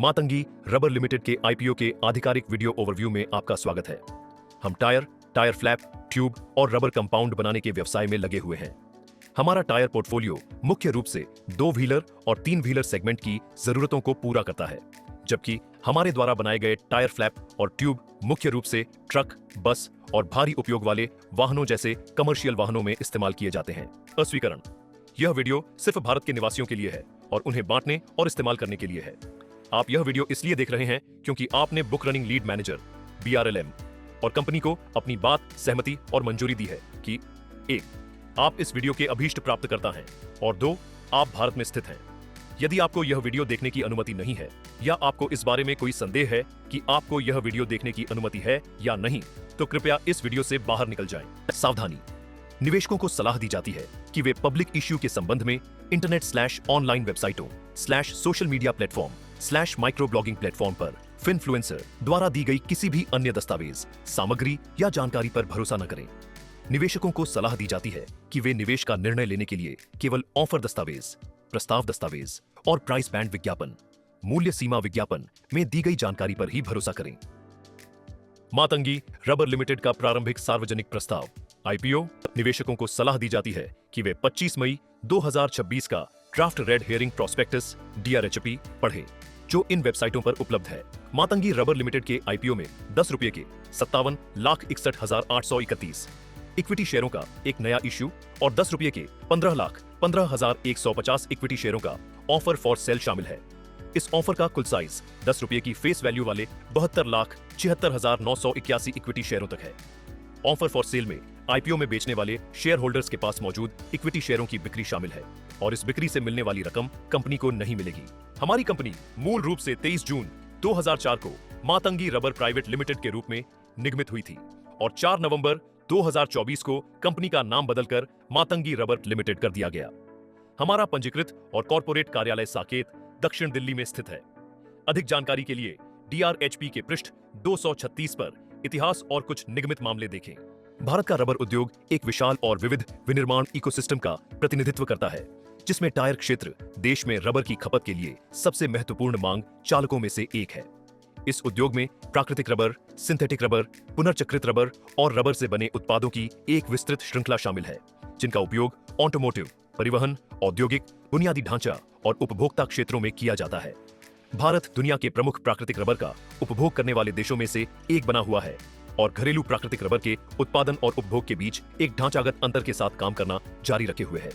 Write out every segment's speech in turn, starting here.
Matangi rubber limited के IPO के आधिकारिक वीडियो ओवरव्यू में आपका स्वागत है। हम टायर फ्लैप, ट्यूब और रबर कंपाउंड बनाने के व्यवसाय में लगे हुए हैं। हमारा टायर पोर्टफोलियो मुख्य रूप से 2 व्हीलर और 3 व्हीलर सेगमेंट की जरूरतों को पूरा करता है, जबकि हमारे द्वारा बनाए गए टायर फ्लैप और ट्यूब मुख्य रूप से ट्रक, बस और भारी उपयोग वाले वाहनों जैसे कमर्शियल वाहनों में इस्तेमाल किए जाते हैं। अस्वीकरण: यह वीडियो सिर्फ भारत के निवासियों के लिए है और उन्हें बांटने और इस्तेमाल करने के लिए है। आप यह वीडियो इसलिए देख रहे हैं क्योंकि आपने book running lead manager BRLM और कंपनी को अपनी बात, सहमति और मंजूरी दी है कि 1. आप इस वीडियो के अभीष्ट प्राप्तकर्ता हैं और 2. आप भारत में स्थित हैं। यदि आपको यह वीडियो देखने की अनुमति नहीं है या आपको इस बारे में कोई संदेह है कि आपको यह वीडियो देखने की अनुमति है या नहीं, तो कृपया इस वीडियो से बाहर निकल जाएं। सावधानी: निवेशकों को सलाह दी जाती है कि वे पब्लिक इश्यू के संबंध में इंटरनेट/ऑनलाइन वेबसाइटों /social media platform /micro blogging platform पर फिनफ्लुएंसर द्वारा दी गई किसी भी अन्य दस्तावेज, सामग्री या जानकारी पर भरोसा न करें। निवेशकों को सलाह दी जाती है कि वे निवेश का निर्णय लेने के लिए केवल ऑफर दस्तावेज, प्रस्ताव दस्तावेज और प्राइस बैंड विज्ञापन, मूल्य सीमा विज्ञापन में दी गई जानकारी पर ही भरोसा करें। मातंगी रबर लिमिटेड का प्रारंभिक सार्वजनिक प्रस्ताव आईपीओ: निवेशकों को सलाह दी जाती है कि वे 25 मई 2026 का draft red herring prospectus DRHP पढ़ें, जो इन वेबसाइटों पर उपलब्ध है। मातंगी रबर लिमिटेड के आईपीओ में 10 रुपये के 57,61,831 इक्विटी शेयरों का एक नया इश्यू और 10 रुपये के 15,15,150 इक्विटी शेयरों का ऑफर फॉर सेल शामिल है। इस ऑफर का कुल साइज 10 रुपये की फेस वैल्यू वाले 72,76,981 इक्विटी शेयरों तक है। ऑफर फॉर सेल में आईपीओ में बेचने वाले शेयर होल्डर्स के पास मौजूद इक्विटी शेयरों की बिक्री शामिल है और इस बिक्री से मिलने वाली रकम कंपनी को नहीं मिलेगी। हमारी कंपनी मूल रूप से 23 जून 2004 को मातंगी रबर प्राइवेट लिमिटेड के रूप में निगमित हुई थी और 4 नवंबर 2024 को कंपनी का नाम बदलकर मातंगी रबर लिमिटेड कर दिया गया। हमारा पंजीकृत और कॉर्पोरेट कार्यालय साकेत, दक्षिण दिल्ली में स्थित है। अधिक जानकारी के लिए DRHP के पृष्ठ 236 पर इतिहास और कुछ निगमित मामले देखें। भारत का रबर उद्योग एक विशाल और विविध विनिर्माण इकोसिस्टम का प्रतिनिधित्व करता है, जिसमें टायर क्षेत्र देश में रबर की खपत के लिए सबसे महत्वपूर्ण मांग चालकों में से एक है। इस उद्योग में प्राकृतिक रबर, सिंथेटिक रबर, पुनर्चक्रित रबर और रबर से बने उत्पादों की एक विस्तृत श्रृंखला शामिल है, जिनका उपयोग ऑटोमोटिव, परिवहन, औद्योगिक, बुनियादी ढांचा और उपभोक्ता क्षेत्रों में किया जाता है। भारत दुनिया के प्रमुख प्राकृतिक रबर का उपभोग करने वाले देशों में से एक बना हुआ है और घरेलू प्राकृतिक रबर के उत्पादन और उपभोग के बीच एक ढांचागत अंतर के साथ काम करना जारी रखे हुए है।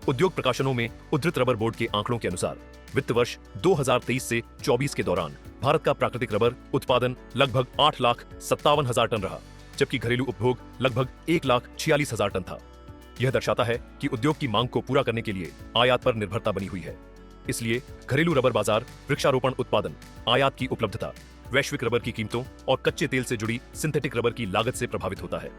उद्योग प्रकाशनों में उद्धृत रबर बोर्ड के आंकड़ों के अनुसार वित्त वर्ष 2023 से 24 के दौरान भारत का प्राकृतिक रबर उत्पादन लगभग 8,57,000 टन रहा, जबकि घरेलू उपभोग लगभग 1,46,000 टन था। यह दर्शाता है कि उद्योग की मांग को पूरा करने के लिए आयात पर निर्भरता बनी हुई है। इसलिए घरेलू रबर बाजार वृक्षारोपण उत्पादन, आयात की उपलब्धता, वैश्विक रबर की कीमतों और कच्चे तेल से जुड़ी सिंथेटिक रबर की लागत से प्रभावित होता है।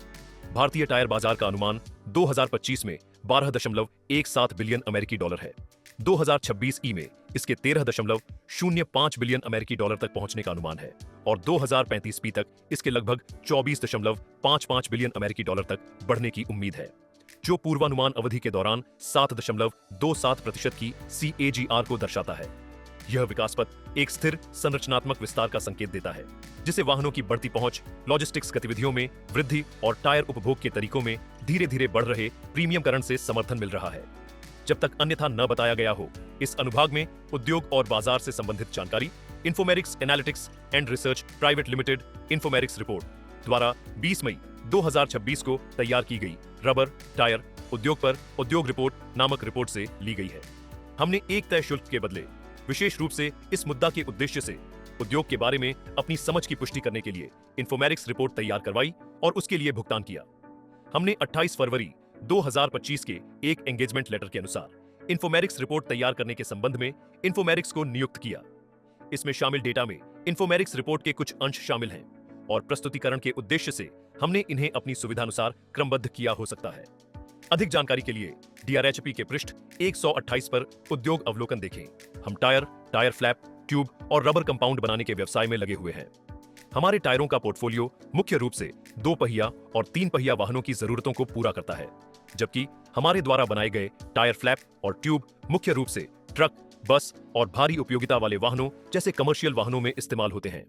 भारतीय टायर बाजार का अनुमान 2025 में 12.17 बिलियन अमेरिकी डॉलर है। 2026 में इसके 13.05 बिलियन अमेरिकी डॉलर तक पहुंचने का अनुमान है और 2035 तक इसके लगभग 24.55 बिलियन अमेरिकी डॉलर तक बढ़ने की उम्मीद है, जो पूर्वानुमान अवधि के दौरान 7.27% की CAGR को दर्शाता है। यह विकास पथ एक स्थिर संरचनात्मक विस्तार का संकेत देता है, जिसे वाहनों की बढ़ती पहुंच, लॉजिस्टिक्स गतिविधियों में वृद्धि और टायर उपभोग के तरीकों में धीरे धीरे बढ़ रहे प्रीमियमकरण से समर्थन मिल रहा है। जब तक अन्यथा न बताया गया हो, इस अनुभाग में उद्योग और बाजार से संबंधित जानकारी Infomerics analytics and research private limited Infomerics report द्वारा 20 मई 2026 को तैयार की गई रबर टायर उद्योग पर उद्योग रिपोर्ट नामक रिपोर्ट से ली गई है। हमने एक तय शुल्क के बदले विशेष रूप से इस मुद्दा के उद्देश्य से उद्योग के बारे में अपनी समझ की पुष्टि करने के लिए इन्फोमेरिक्स रिपोर्ट तैयार करवाई और उसके लिए भुगतान किया। हमने 28 फरवरी 2025 के एक एंगेजमेंट लेटर के अनुसार इन्फोमेरिक्स रिपोर्ट तैयार करने के संबंध में इन्फोमेरिक्स को नियुक्त किया। इसमें शामिल डेटा में इन्फोमेरिक्स रिपोर्ट के कुछ अंश शामिल हैं और प्रस्तुतिकरण के उद्देश्य से हमने इन्हें अपनी सुविधानुसार क्रमबद्ध किया हो सकता है। अधिक जानकारी के लिए DRHP के पृष्ठ 128 पर उद्योग अवलोकन देखें। हम टायर फ्लैप, ट्यूब और रबर कंपाउंड बनाने के व्यवसाय में लगे हुए हैं। हमारे टायरों का पोर्टफोलियो मुख्य रूप से 2 पहिया और 3 पहिया वाहनों की जरूरतों को पूरा करता है, जबकि हमारे द्वारा बनाए गए टायर फ्लैप और ट्यूब मुख्य रूप से ट्रक, बस और भारी उपयोगिता वाले वाहनों जैसे कमर्शियल वाहनों में इस्तेमाल होते हैं।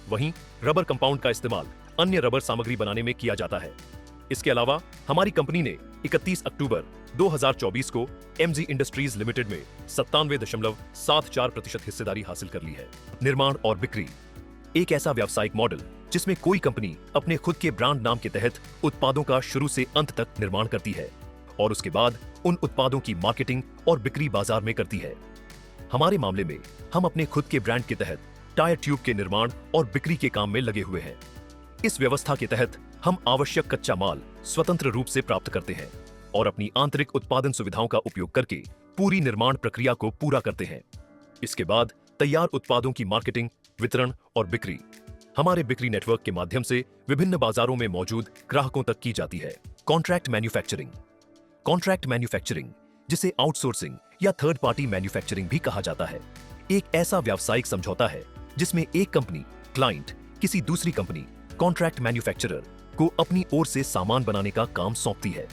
वहीं रबर कंपाउंड का इस्तेमाल अन्य रबर सामग्री बनाने में किया जाता है। इसके अलावा हमारी कंपनी ने 31 अक्टूबर 2024 को एमजी इंडस्ट्रीज लिमिटेड में 97.74% हिस्सेदारी हासिल कर ली है। निर्माण और बिक्री एक ऐसा व्यावसायिक मॉडल जिसमें कोई कंपनी अपने खुद के ब्रांड नाम के तहत उत्पादों का शुरू से अंत तक निर्माण करती है और उसके बाद उन उत्पादों की मार्केटिंग और बिक्री बाजार में करती है। हमारे मामले में हम अपने खुद के ब्रांड के तहत टायर ट्यूब के निर्माण और बिक्री के काम में लगे हुए हैं। इस व्यवस्था के तहत हम आवश्यक कच्चा माल स्वतंत्र रूप से प्राप्त करते हैं और अपनी आंतरिक उत्पादन सुविधाओं का उपयोग करके पूरी निर्माण प्रक्रिया को पूरा करते हैं। इसके बाद तैयार उत्पादों की मार्केटिंग, वितरण और बिक्री हमारे बिक्री नेटवर्क के माध्यम से विभिन्न बाजारों में मौजूद ग्राहकों तक की जाती है। कॉन्ट्रैक्ट मैन्युफैक्चरिंग जिसे आउटसोर्सिंग या थर्ड पार्टी मैन्युफैक्चरिंग भी कहा जाता है, एक ऐसा व्यावसायिक समझौता है जिसमें एक कंपनी क्लाइंट किसी दूसरी कंपनी कॉन्ट्रैक्ट मैन्युफैक्चरर को अपनी ओर से सामान बनाने का काम सौंपती है।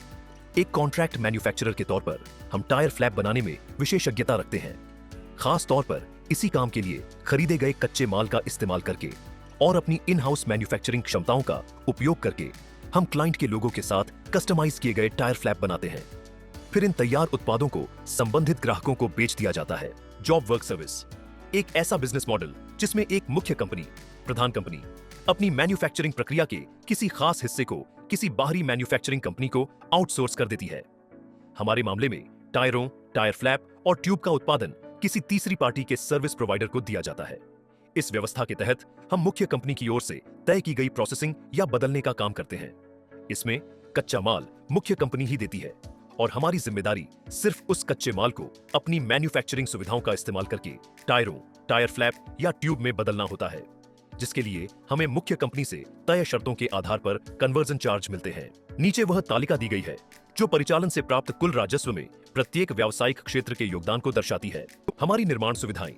एक कॉन्ट्रैक्ट मैन्युफैक्चरर के तौर पर हम टायर फ्लैप बनाने में विशेषज्ञता रखते हैं, खास तौर पर इसी काम के लिए खरीदे गए कच्चे माल का इस्तेमाल करके और अपनी इन हाउस मैन्युफैक्चरिंग क्षमताओं का उपयोग करके हम क्लाइंट के लोगों के साथ कस्टमाइज किए गए टायर फ्लैप बनाते हैं। फिर इन तैयार उत्पादों को संबंधित ग्राहकों को बेच दिया जाता है। जॉब वर्क सर्विस एक ऐसा बिजनेस मॉडल जिसमें एक मुख्य कंपनी, प्रधान कंपनी, अपनी मैन्युफैक्चरिंग प्रक्रिया के किसी खास हिस्से को किसी बाहरी मैन्युफैक्चरिंग कंपनी को आउटसोर्स कर देती है। हमारे मामले में टायरों, टायर फ्लैप और ट्यूब का उत्पादन किसी तीसरी पार्टी के सर्विस प्रोवाइडर को दिया जाता है। इस व्यवस्था के तहत हम मुख्य कंपनी की ओर से तय की गई प्रोसेसिंग या बदलने का काम करते हैं। इसमें कच्चा माल मुख्य कंपनी ही देती है और हमारी जिम्मेदारी सिर्फ उस कच्चे माल को अपनी मैन्युफैक्चरिंग सुविधाओं का इस्तेमाल करके टायरों, टायर फ्लैप या ट्यूब में बदलना होता है, जिसके लिए हमें मुख्य कंपनी से तय शर्तों के आधार पर कन्वर्जन चार्ज मिलते हैं। नीचे वह तालिका दी गई है जो परिचालन से प्राप्त कुल राजस्व में प्रत्येक व्यावसायिक क्षेत्र के योगदान को दर्शाती है। हमारी निर्माण सुविधाएं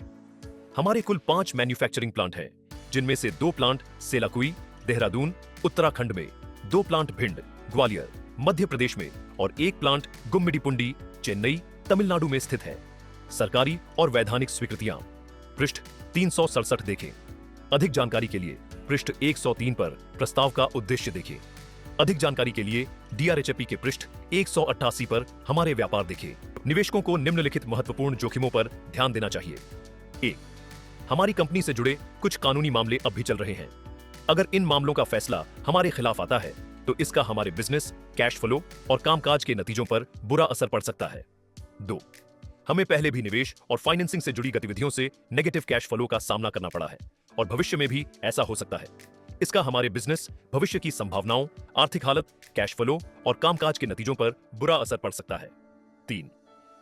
हमारे कुल 5 मैन्युफैक्चरिंग प्लांट हैं, जिनमें से 2 प्लांट सेलाकुई, देहरादून, उत्तराखंड में, 2 प्लांट भिंड, ग्वालियर, मध्य प्रदेश में और 1 प्लांट गुम्मिडीपुंडी, चेन्नई, तमिलनाडु में स्थित है। सरकारी और वैधानिक स्वीकृतियां पृष्ठ 367 देखें। अधिक जानकारी के लिए पृष्ठ 103 पर प्रस्ताव का उद्देश्य देखें। अधिक जानकारी के लिए DRHP के पृष्ठ 188 पर हमारे व्यापार देखें। निवेशकों को निम्नलिखित महत्वपूर्ण जोखिमों पर ध्यान देना चाहिए। 1. हमारी कंपनी से जुड़े कुछ कानूनी मामले अब भी चल रहे हैं। अगर इन मामलों का फैसला हमारे खिलाफ आता है तो इसका हमारे बिजनेस, कैश फ्लो और कामकाज के नतीजों पर बुरा असर पड़ सकता है। 2. हमें पहले भी निवेश और फाइनेंसिंग से जुड़ी गतिविधियों से नेगेटिव कैश फ्लो का सामना करना पड़ा है और भविष्य में भी ऐसा हो सकता है। इसका हमारे बिजनेस, भविष्य की संभावनाओं, आर्थिक हालत, कैश फ्लो और कामकाज के नतीजों पर बुरा असर पड़ सकता है। 3.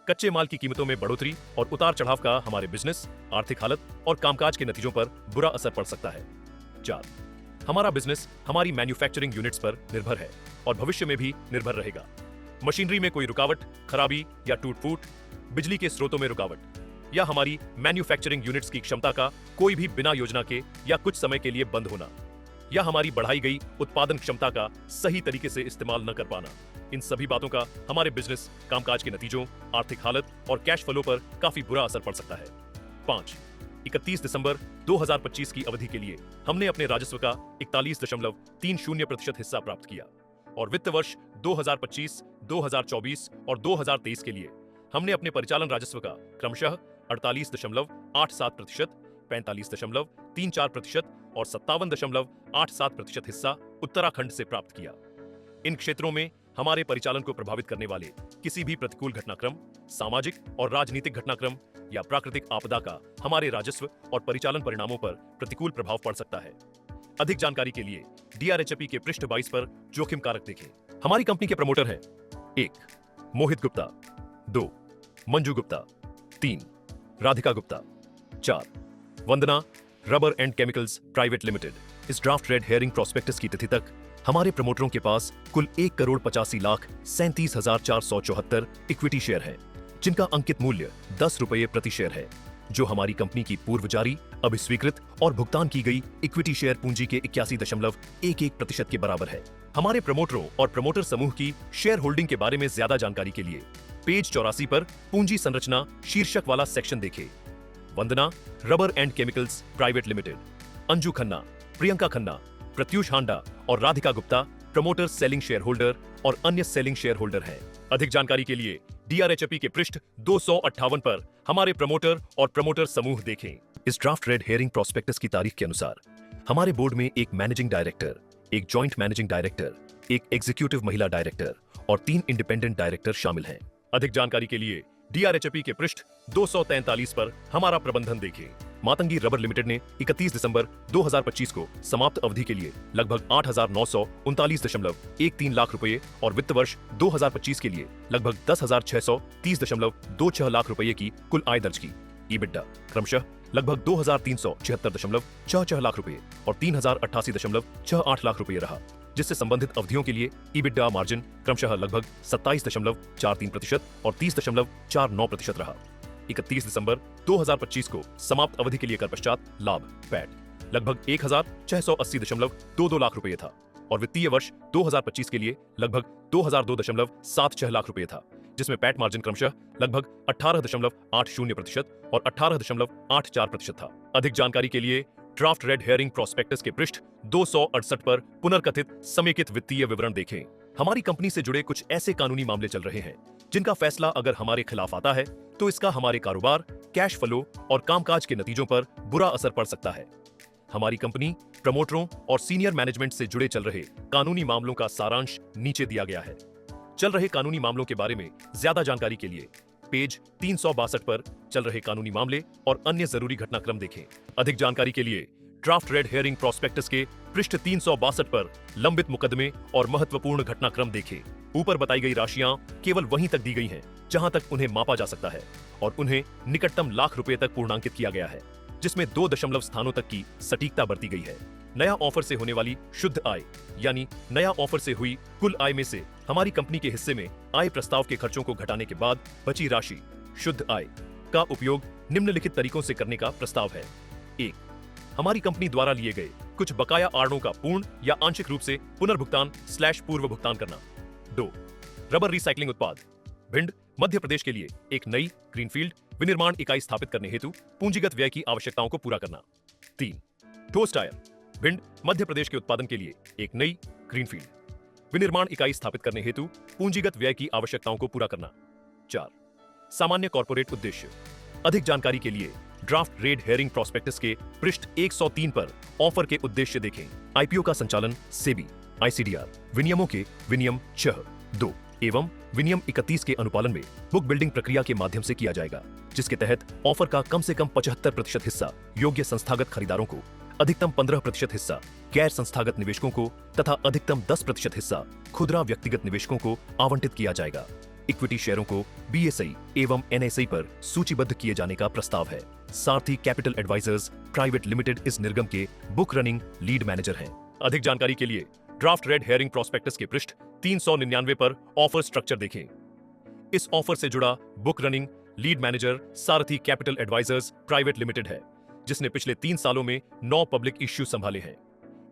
कच्चे माल की कीमतों में बढ़ोतरी और उतार चढ़ाव का हमारे बिजनेस, आर्थिक हालत और कामकाज के नतीजों पर बुरा असर पड़ सकता है। 4. हमारा बिजनेस हमारी मैन्युफैक्चरिंग यूनिट्स पर निर्भर है और भविष्य में भी निर्भर रहेगा। मशीनरी में कोई रुकावट, खराबी या टूट-फूट, बिजली के स्रोतों में रुकावट या हमारी मैन्युफैक्चरिंग यूनिट्स की क्षमता का कोई भी बिना योजना के या कुछ समय के लिए बंद होना या हमारी बढ़ाई गई उत्पादन क्षमता का सही तरीके से इस्तेमाल न कर पाना, इन सभी बातों का हमारे बिजनेस, कामकाज के नतीजों, आर्थिक हालत और कैश फ्लो पर काफी बुरा असर पड़ सकता है। 5. 31 दिसंबर 2025 की अवधि के लिए हमने अपने राजस्व का 41.30% हिस्सा प्राप्त किया और वित्त वर्ष 2025, 2024 और 2023 के लिए हमने अपने परिचालन राजस्व का क्रमशः 48.87%, 45.34% और 57.87% हिस्सा उत्तराखंड से प्राप्त किया। इन क्षेत्रों में हमारे परिचालन को प्रभावित करने वाले किसी भी प्रतिकूल घटनाक्रम, सामाजिक और राजनीतिक घटनाक्रम या प्राकृतिक आपदा का हमारे राजस्व और परिचालन परिणामों पर प्रतिकूल प्रभाव पड़ सकता है। अधिक जानकारी के लिए DRHP के पृष्ठ 22 पर जोखिम कारक देखें। हमारी कंपनी के प्रमोटर हैं 1. Mohit Gupta, 2. Manju Gupta, 3. Radhika Gupta, 4. Vandana rubber and chemicals private limited. इस ड्राफ्ट रेड हेयरिंग प्रोस्पेक्टस की तिथि तक हमारे प्रमोटरों के पास कुल 1,85,37,474 इक्विटी शेयर है, जिनका अंकित मूल्य 10 रुपये प्रति शेयर है, जो हमारी कंपनी की पूर्व जारी, अभिस्वीकृत और भुगतान की गई इक्विटी शेयर पूंजी के 81.11% के बराबर है। हमारे प्रमोटरों और प्रमोटर समूह की शेयर होल्डिंग के बारे में ज्यादा जानकारी के लिए पेज 84 पर पूंजी संरचना शीर्षक वाला सेक्शन देखें। Vandana rubber and chemicals private limited, Anju Khanna, Priyanka Khanna, Pratyush Handa और Radhika Gupta promoter selling share holder और अन्य सेलिंग शेयर होल्डर हैं। अधिक जानकारी के लिए DRHP के पृष्ठ 258 पर हमारे प्रमोटर और प्रमोटर समूह देखें। इस ड्राफ्ट रेड हेयरिंग प्रोस्पेक्टस की तारीख के अनुसार हमारे बोर्ड में एक मैनेजिंग डायरेक्टर, एक जॉइंट मैनेजिंग डायरेक्टर, एक एग्जीक्यूटिव महिला डायरेक्टर और 3 इंडिपेंडेंट डायरेक्टर शामिल हैं। अधिक जानकारी के लिए DRHP के पृष्ठ 243 पर हमारा प्रबंधन देखें। मातंगी रबर लिमिटेड ने 31 दिसंबर 2025 को समाप्त अवधि के लिए लगभग 8,939.13 लाख रुपए और वित्त वर्ष 2025 के लिए लगभग 10,630.26 लाख रुपए की कुल आय दर्ज की। EBITDA क्रमशः लगभग 2,376.44 लाख रुपए और 3,088.68 लाख रुपए रहा, जिससे संबंधित अवधियों के लिए EBITDA मार्जिन क्रमशः लगभग 27.43% और 30.49% रहा। 31 दिसंबर 2025 को समाप्त अवधि के लिए कर पश्चात लाभ पैट लगभग 1,680.22 लाख रुपए था और वित्तीय वर्ष 2025 के लिए लगभग 2,002.76 लाख रुपए था, जिसमें पैट मार्जिन क्रमशः लगभग 18.80% और 18.84% था। अधिक जानकारी के लिए ड्राफ्ट रेड हेयरिंग प्रोस्पेक्टस के पृष्ठ 268 पर पुनर्कथित समेकित वित्तीय विवरण देखें। हमारी कंपनी से जुड़े कुछ ऐसे कानूनी मामले चल रहे हैं जिनका फैसला अगर हमारे खिलाफ आता है तो इसका हमारे कारोबार, कैश फ्लो और कामकाज के नतीजों पर बुरा असर पड़ सकता है। हमारी कंपनी, प्रमोटरों और सीनियर मैनेजमेंट से जुड़े चल रहे कानूनी मामलों का सारांश नीचे दिया गया है। चल रहे कानूनी मामलों के बारे में ज्यादा जानकारी के लिए पेज 362 पर चल रहे कानूनी मामले और अन्य जरूरी घटनाक्रम देखें। अधिक जानकारी के लिए ड्राफ्ट रेड हेयरिंग प्रोस्पेक्टस के पृष्ठ 362 पर लंबित मुकदमे और महत्वपूर्ण घटनाक्रम देखें। ऊपर बताई गई राशियां केवल वहीं तक दी गई हैं जहां तक उन्हें मापा जा सकता है और उन्हें निकटतम लाख रुपए तक पूर्णांकित किया गया है, जिसमें 2 दशमलव स्थानों तक की सटीकता बरती गई है। नया ऑफर से होने वाली शुद्ध आय यानी नया ऑफर से हुई कुल आय में से हमारी कंपनी के हिस्से में आय प्रस्ताव के खर्चों को घटाने के बाद बची राशि शुद्ध आय का उपयोग निम्नलिखित तरीकों से करने का प्रस्ताव है। 1. हमारी कंपनी द्वारा लिए गए कुछ बकाया आड़ों का पूर्ण या आंशिक रूप से पुनर्भुगतान/पूर्व भुगतान करना। 2. रबर रिसाइकलिंग उत्पाद भिंड मध्य प्रदेश के लिए एक नई ग्रीनफील्ड विनिर्माण इकाई स्थापित करने हेतु पूंजीगत व्यय की आवश्यकताओं को पूरा करना। 3. ठोस टायर भिंड मध्य प्रदेश के उत्पादन के लिए एक नई ग्रीनफील्ड विनिर्माण इकाई स्थापित करने हेतु पूंजीगत व्यय की आवश्यकताओं को पूरा करना। 4. सामान्य कॉर्पोरेट उद्देश्य। अधिक जानकारी के लिए ड्राफ्ट रेड हेयरिंग प्रोस्पेक्टस के पृष्ठ 103 पर ऑफर के उद्देश्य देखें। आईपीओ का संचालन सेबी ICDR विनियमों के विनियम 6(2) एवं विनियम 31 के अनुपालन में बुक बिल्डिंग प्रक्रिया के माध्यम से किया जाएगा, जिसके तहत ऑफर का कम से कम 75% हिस्सा योग्य संस्थागत खरीदारों को, अधिकतम 15% हिस्सा गैर संस्थागत निवेशकों को तथा अधिकतम 10% हिस्सा खुदरा व्यक्तिगत निवेशकों को आवंटित किया जाएगा। इक्विटी शेयरों को BSI एवं NSI पर सूचीबद्ध किए जाने का प्रस्ताव है। सारथी कैपिटल एडवाइजर्स प्राइवेट लिमिटेड इस निर्गम के बुक रनिंग लीड मैनेजर हैं। अधिक जानकारी के लिए ड्राफ्ट रेड हेयरिंग प्रोस्पेक्टस के पृष्ठ 399 पर ऑफर स्ट्रक्चर देखें। इस ऑफर से जुड़ा बुक रनिंग लीड मैनेजर सारथी कैपिटल एडवाइजर्स प्राइवेट लिमिटेड है, जिसने पिछले 3 सालों में 9 पब्लिक इश्यू संभाले हैं।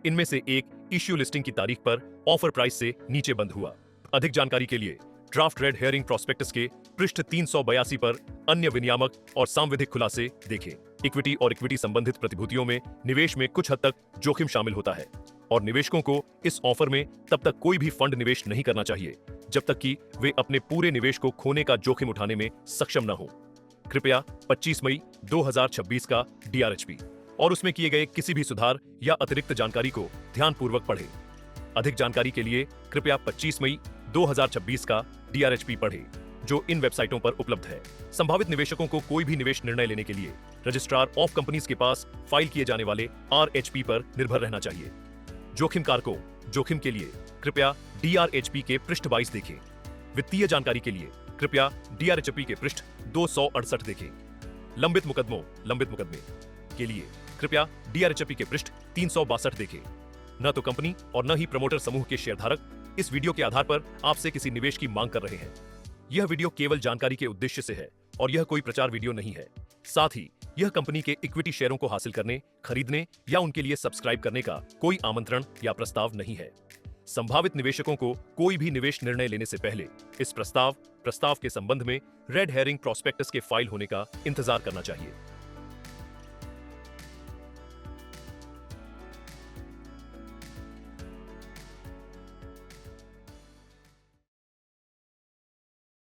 इनमें से एक इश्यू लिस्टिंग की तारीख पर ऑफर प्राइस से नीचे बंद हुआ। अधिक जानकारी के लिए ड्राफ्ट रेड हेयरिंग प्रोस्पेक्टस के पृष्ठ 382 पर अन्य विनियामक और सांविधिक खुलासे देखें। इक्विटी और इक्विटी संबंधित प्रतिभूतियों में निवेश में कुछ हद तक जोखिम शामिल होता है और निवेशकों को इस ऑफर में तब तक कोई भी फंड निवेश नहीं करना चाहिए जब तक कि वे अपने पूरे निवेश को खोने का जोखिम उठाने में सक्षम न हो। कृपया 25 मई 2026 का DRHP और उसमें किए गए किसी भी सुधार या अतिरिक्त जानकारी को ध्यानपूर्वक पढ़ें। अधिक जानकारी के लिए कृपया 25 मई 2026 का DRHP पढ़ें, जो इन वेबसाइटों पर उपलब्ध है। संभावित निवेशकों को कोई भी निवेश निर्णय लेने के लिए रजिस्ट्रार ऑफ कंपनीज के पास फाइल किए जाने वाले RHP पर निर्भर रहना चाहिए। जोखिम कारकों जोखिम के लिए कृपया DRHP के पृष्ठ 22 देखें। वित्तीय जानकारी के लिए कृपया DRHP के पृष्ठ 268 देखें। लंबित मुकदमे के लिए कृपया DRHP के पृष्ठ 362 देखें। न तो कंपनी और न ही प्रमोटर समूह के शेयरधारक इस वीडियो के आधार पर आपसे किसी निवेश की मांग कर रहे हैं। यह वीडियो केवल जानकारी के उद्देश्य से है और यह कोई प्रचार वीडियो नहीं है। साथ ही यह कंपनी के इक्विटी शेयरों को हासिल करने, खरीदने या उनके लिए सब्सक्राइब करने का कोई आमंत्रण या प्रस्ताव नहीं है। संभावित निवेशकों को कोई भी निवेश निर्णय लेने से पहले इस प्रस्ताव के संबंध में रेड हेरिंग प्रोस्पेक्टस के फाइल होने का इंतजार करना चाहिए।